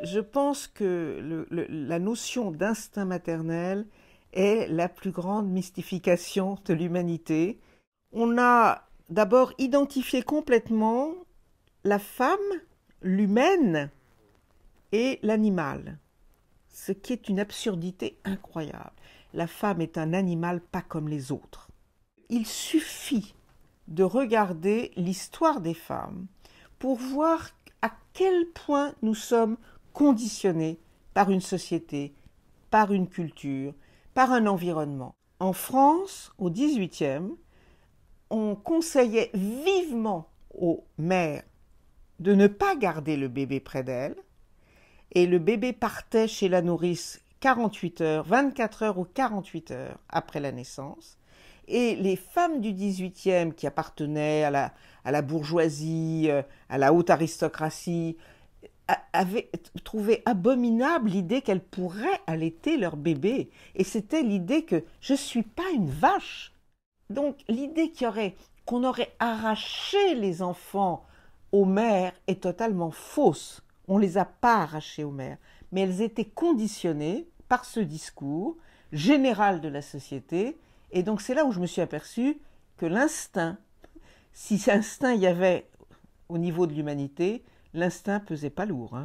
Je pense que la notion d'instinct maternel est la plus grande mystification de l'humanité. On a d'abord identifié complètement la femme, l'humaine et l'animal, ce qui est une absurdité incroyable. La femme est un animal pas comme les autres. Il suffit de regarder l'histoire des femmes pour voir à quel point nous sommes conditionnés par une société, par une culture, par un environnement. En France, au XVIIIe, on conseillait vivement aux mères de ne pas garder le bébé près d'elles, et le bébé partait chez la nourrice 48 heures, 24 heures ou 48 heures après la naissance. Et les femmes du XVIIIe qui appartenaient à la bourgeoisie, à la haute aristocratie, avaient trouvé abominable l'idée qu'elles pourraient allaiter leur bébé. Et c'était l'idée que je ne suis pas une vache. Donc l'idée qu'on aurait arraché les enfants aux mères est totalement fausse. On ne les a pas arrachés aux mères, mais elles étaient conditionnées par ce discours général de la société. Et donc c'est là où je me suis aperçue que l'instinct, si cet instinct il y avait au niveau de l'humanité, l'instinct pesait pas lourd.